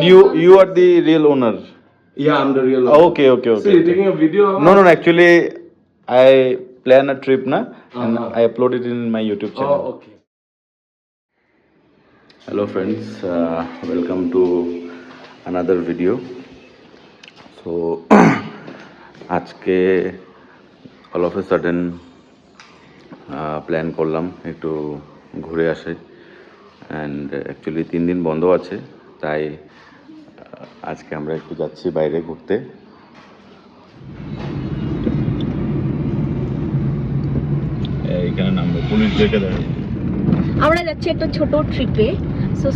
You are the real owner. Yeah, I'm the real Oh, owner. okay. So you're taking a video of No. Actually, I plan a trip na, and Uh-huh. I upload it in my YouTube channel. Oh, okay. Hello friends, welcome to another video. So আজকে all of a sudden plan করলাম একটু ঘুরে আসে, and actually 3 দিন বন্ধ আছে, তাই আজকে আমরা একটু যাচ্ছি বাইরে ঘুরতে। এইখানে নামবো, পুলিশ দেখে দেয়। আমরা যাচ্ছি একটা ছোট ট্রিপে, সো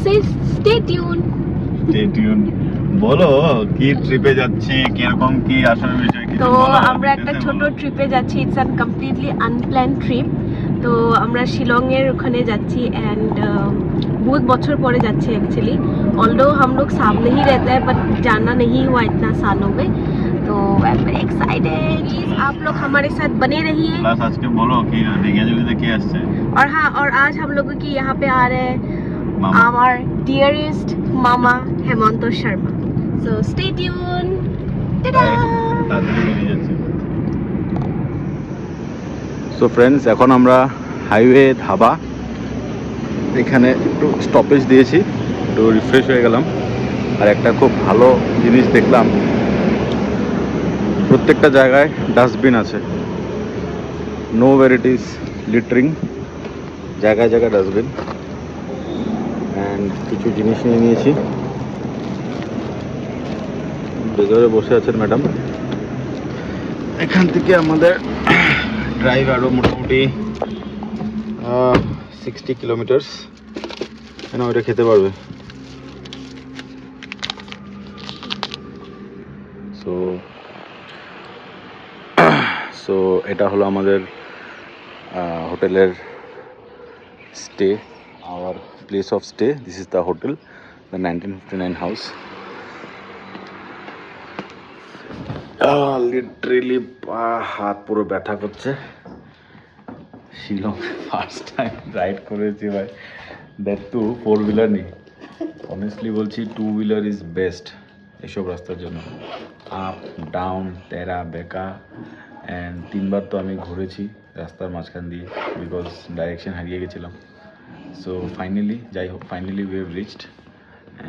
স্টে টিউন। বলো কি ট্রিপে যাচ্ছি, কিরকম কি আসার বিষয় কি? তো আমরা একটা ছোট ট্রিপে যাচ্ছি, it's an completely unplanned trip. তো আমরা শিলংয়ের ওখানে যাচ্ছি এন্ড बहुत बছর পরে যাচ্ছি एक्चुअली। ऑल्दो हम लोग सामने ही रहता है बट जाना नहीं हुआ इतना सालों में, तो I am very excited. Please आप लोग हमारे साथ बने रहिए। प्लस आज के बोलो कि दिघाजलिতে কে আসছে। और हाँ, और आज हम लोगों की यहाँ पे आ रहे हैं our dearest mama Hemant Sharma. So stay tuned. Ta-da! So friends, এখন আমরা হাইওয়ে ধাবা এখানে একটু স্টপেজ দিয়েছি, একটু রিফ্রেশ হয়ে গেলাম। আর একটা খুব ভালো জিনিস দেখলাম, প্রত্যেকটা জায়গায় ডাস্টবিন আছে, নো ভ্যারাইটিস লিটারিং, জায়গায় জায়গায় ডাস্টবিন। অ্যান্ড কিছু জিনিস নিয়ে নিয়েছি। ভেতরে বসে আছেন ম্যাডাম। এখান থেকে আমাদের ড্রাইভ আরও মোটামুটি 60 কিলোমিটার্স। কেন ওটা খেতে পারবে। সো এটা হলো আমাদের হোটেলের stay, hour place of stay. This is the hotel, the 1959 house. Literally হাত পুরো ব্যথা করছে। শিলং ফার্স্ট টাইম রাইড করেছি ভাই, দ্যাট টু 4 হুইলার নেই। অনেস্টলি বলছি 2 হুইলার ইজ বেস্ট এসব রাস্তার জন্য। আপ ডাউন, তেরা বেকা, অ্যান্ড 3বার তো আমি ঘুরেছি রাস্তার মাঝখান দিয়ে, বিকজ ডাইরেকশন হারিয়ে গেছিলাম। সো ফাইনালি, যাই হোক, finally we have reached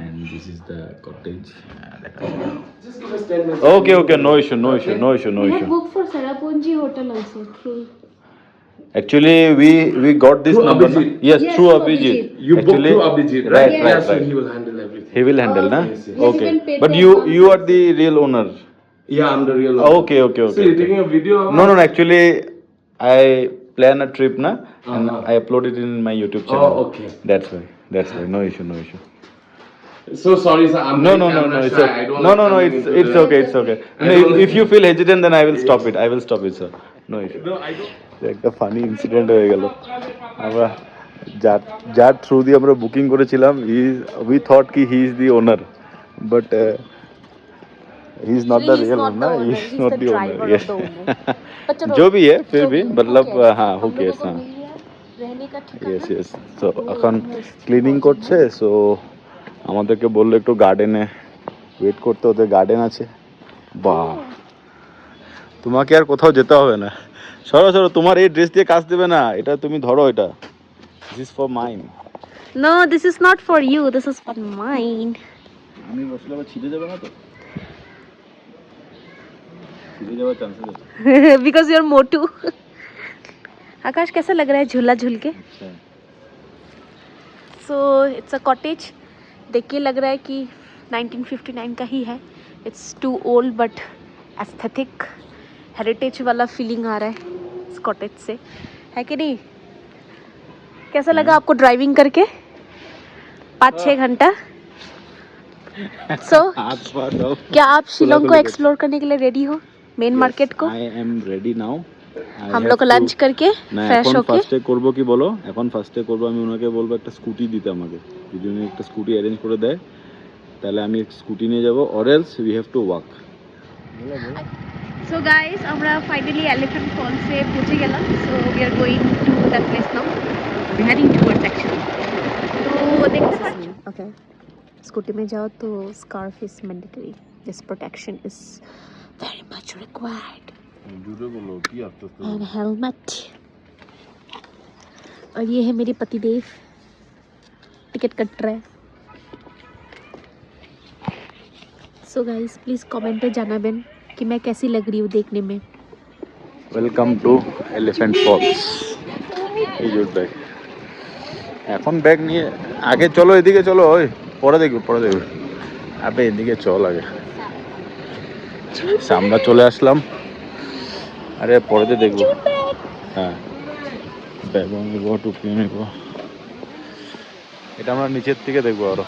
and this is the cottage. Just give us 10 minutes. Okay, no issue. We have booked for Saraponji Hotel also through. Actually, we got this Through number. Abhijit. Yes, Yes, through through Abhijit. Abhijit. You booked Actually, through Abhijit, right? Yes. Yeah, so Right. he will handle everything. He will handle, na? Yes, yes. Yes, Okay. even pay But the you advance. are the real owner. Yeah, I'm the real owner. Okay. So you're taking a video of No. us? Actually, I plan a trip, na, and Uh-huh. I upload it in my YouTube channel. Oh, okay. That's why. No issue. So sorry, sir. I'm No. very camera It's shy. okay. I don't No. like coming It's into the- okay. I No, don't if you feel hesitant, then I will stop Yes. it. I will stop it, sir. No issue. No, I don't. একটা funny incident হয়ে গেল। আমরা যার through দিয়ে আমরা booking করেছিলাম, we thought কি he is the owner, but he is not the Actually, he's real not the owner, he owner, is he's not the the driver owner. of yes, the owner. But चलो, जो भी है, फिर जो भी who मतलब cares? हाँ, who हम केयर्स। लोगों को हाँ, मिल गया रहने का ठिकाना। यस। সো এখন ক্লিনিং করছে, সো আমাদেরকে বললো একটু গার্ডেনে ওয়েট করতে, ওদের গার্ডেন আছে। বাহ, তোমাকে আর কোথাও যেতে হবে না। সরো, তোমার এই ড্রেস দিয়ে কাজ দেবে না, এটা তুমি ধরো, এটা this is for mine. No, this is not for you, this is for mine. আমি বসলে আবার ছিঁড়ে যাবে না তো? ছিঁড়ে যাওয়ার চান্সেস আছে। Because you're motu. आकाश कैसा लग रहा है झूला झूल के? So it's a cottage. देख के लग रहा है कि 1959 का ही है. It's too old but aesthetic, heritage वाला फीलिंग आ रहा है इस कॉटेज से, है कि नहीं? कैसा लगा आपको ड्राइविंग करके 5-6 घंटा? So क्या आप शिलोंग को एक्सप्लोर करने के लिए रेडी हो, मेन मार्केट को? I am ready now. हम लोग लंच करके ফ্রেশ এখন होके ফার্স্টে করব কি বলো, এখন ফার্স্টে করব আমি ওনাকে বলবো একটা স্কুটি দিতে আমাকে, যদি উনি একটা স্কুটি অ্যারেঞ্জ করে দেয় তাহলে আমি স্কুটি নিয়ে যাব, or else we have to walk. So guys, আমরা ফাইনালি এলিফ্যান্ট ফলস এ পৌঁছে গেলাম। So we are going to that place now. We're heading towards actually. তো দেখতে পাচ্ছেন, okay. स्कूटी में जाओ तो scarf is mandatory, this protection is very much required, জুড়ে বলো কি আস্তে एंड हेलमेट। और ये है मेरे पतिदेव, टिकट कट रहा है। सो गाइस प्लीज कमेंट पे জানাবেন कि मैं कैसी लग रही हूँ देखने में। Welcome to elephant falls. এই জুট ব্যাগ, এখন ব্যাগ নিয়ে আগে চলো, এদিকে চলো, ওই পরে দেখবে পরে দেখবে। আবে এদিকে চল আগে, আমরা চলে আসলাম। আরে পরেতে দেখবো। হ্যাঁ ব্যাগ নেব, টুপি নেব, এটা আমরা নিচের থেকে দেখবো। আরো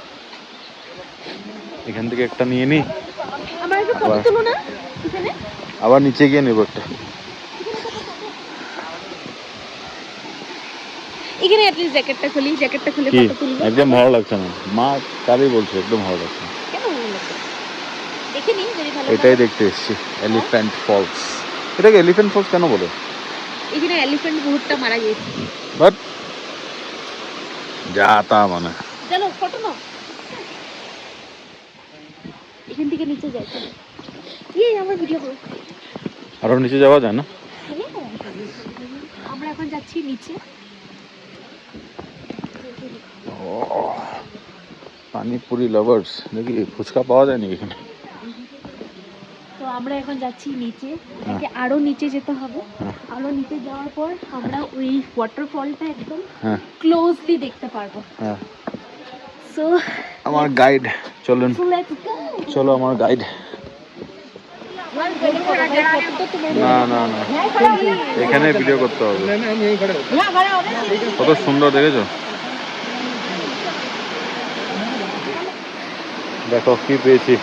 এখান থেকে একটা নিয়ে নিই, আমার একটু ফটো তুলো না এখানে। আবার নিচে গিয়ে নেবো একটা। এখানে অ্যাটলিস্ট জ্যাকেটটা খুলি, জ্যাকেটটা খুলে কি ফটো তুলবো। একদম ভালো লাগছে না, মা কালই বলছে একদম ভালো লাগছে না। কেন ভালো লাগছে? দেখে নি যদি ভালো এটাই লাগে। দেখতে এসেছি, এলিফ্যান্ট ফলস। এটাকে এলিফ্যান্ট ফলস কেন বলে? এখানে এলিফ্যান্ট বহুতটা মারা গিয়েছে। বাট যা তা মানে চলো ফটো নাও, এখান থেকে নিচে যাই। চলো এই আমার ভিডিও করো। আরো নিচে যাওয়া যায় না? আমরা এখন যাচ্ছি নিচে। পানিপুরি লাভার্স, দেখি ফুচকা পাওয়া যায় নাকি এখানে? তো আমরা এখন যাচ্ছি নিচে, এটাকে আরো নিচে যেতে হবে। হ্যাঁ। আরো নিচে যাওয়ার পর আমরা ওই ওয়াটারফলটা একদম হ্যাঁ ক্লোজলি দেখতে পারবো। হ্যাঁ, সো আমার গাইড চলুন, লেটস গো। চলো আমার গাইড। না না না, এখানে ভিডিও করতে হবে। কত সুন্দর দেখেছো? দেখো কি পেয়েছি,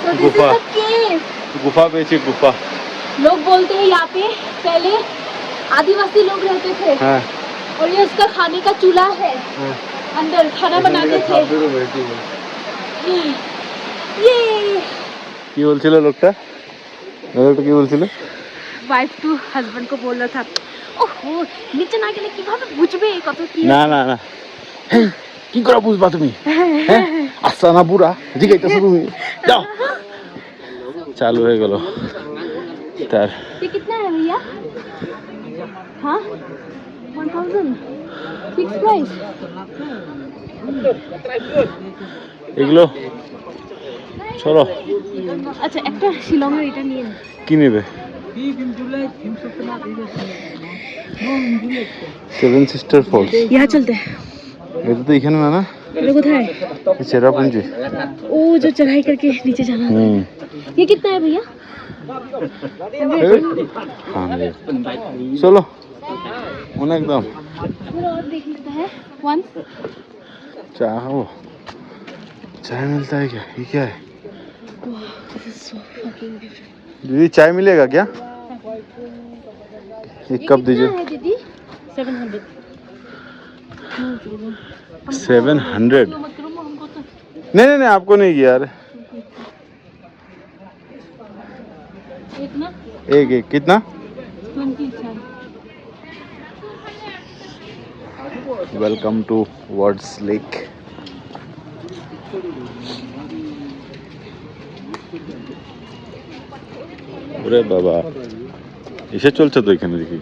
So this is गुफा। the cave. गुफा पेची, गुफा। लोग बोलते हैं यहाँ पे पहले आदिवासी लोग रहते थे हाँ और ये उसका खाने का चूल्हा है, अंदर खाना बनाते थे। ये কি বলছিল লোকটা? লোকটা কি বলছিল? वाइफ टू हस्बैंड को बोल रहा था, ओहो নিচে না গেলে কিভাবে বুঝবে কত কি। না না না, কি করে বুঝবা তুমি? হ্যাঁ আচ্ছা না বুড়া জিগাইতেছো তুমি, যাও। চালু হয়ে গেল তার। ये कितना है भैया? हाँ 1000 फिक्स प्राइस। এগুলো চলো। আচ্ছা একটা শিলংয়ের এটা নিয়ে নিই। কি নেবে? Seven sister falls. यहाँ चलते हैं। এটা তো এখানে না, না ये কোথায়? চেরাপুঞ্জি। ओ जो चढ़ाई करके नीचे जाना है। ये कितना है भैया? চলো অনেক দাম। थोड़ा और देख लेते हैं। वन চা খাবো? चाय मिलता है क्या? ये क्या है? This is so fucking different. दीदी चाय मिलेगा क्या? एक कप दीजिए। है दीदी 700। 700? मत करो हमको तो। नहीं नहीं नहीं, आपको नहीं किया यार। एक ना एक एक कितना? 20 है। Welcome to Ward's Lake. ওরে বাবা, এসে চলছে তো এখানে দেখি।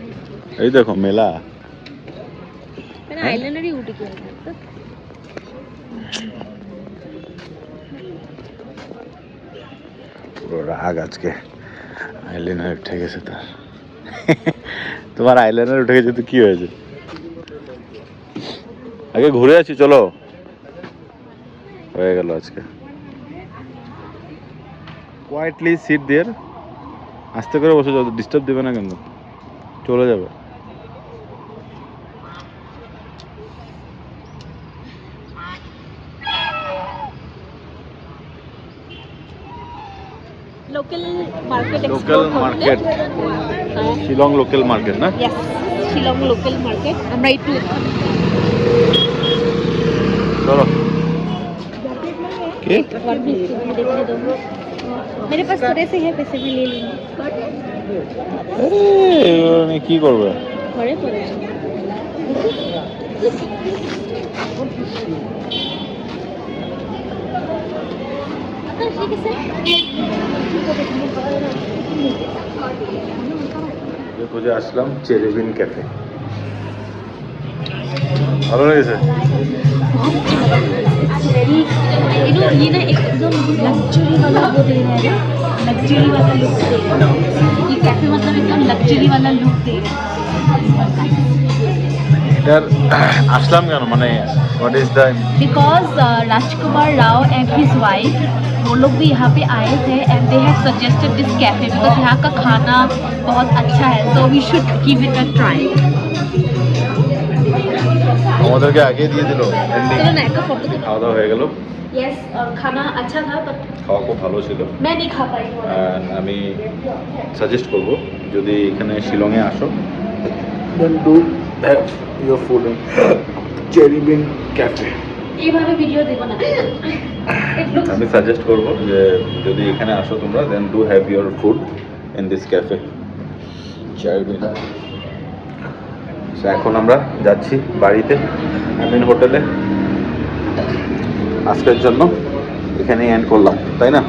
এই দেখো মেলা। मैंने आईलाइनर ही उठी किया था। পুরো রাগ আজকে, আইলাইনার উঠে গেছে তার। তোমার আইলাইনার উঠে গেছে তো কি হয়েছে? আগে ঘুরে আছি, চলো। হয়ে গেল আজকে। কোয়াইটলি সিট দেয়ার, আস্তে করে বসে যাও, ডিস্টার্ব দেবে না কিন্তু, চলে যাবে। Local market local market, Shillong local market না? Yes Shillong local market. আমরা একটু চলো। কি? और भी देखने दो। मेरे पास थोड़े से है पैसे, मैं ले लूंगी। এগুলো কি করবে? बड़े पड़े খুঁজে আসলাম চেরিবিন ক্যাফে। ভালো লেগেছে? ये ना एकदम लग्जरी वाला वो दे रहा है ना, लग्जरी वाला लुक दे रहा है ये कैफे, मतलब एकदम लग्जरी वाला लुक दे रहा है। এটার আসলাম কেন, মানে what is the because Rajkumar Rao and his wife वो लोग भी यहाँ पे आए थे and they have suggested this cafe because यहाँ का खाना बहुत अच्छा है, so we should give it a try। আমাদেরকে আগে দিয়ে দিল এন্ডিং। चलो ना एक फोटो तो খাওয়া দাওয়া হয়ে গেল। यस, खाना अच्छा था बट খাওয়া খুব ভালো ছিল। मैं नहीं खा पाई। And আমি সাজেস্ট করব যদি এখানে শিলংয়ে আসো then do have your food in Cherrybean cafe. এইভাবে ভিডিও দেব না। আমি সাজেস্ট করব যে যদি এখানে আসো তোমরা then do have your food in this cafe Cherrybean. এখন আমরা যাচ্ছি বাড়িতে, আমিন হোটেলে। আজকের জন্য এখানেই এন্ড করলাম, তাই না?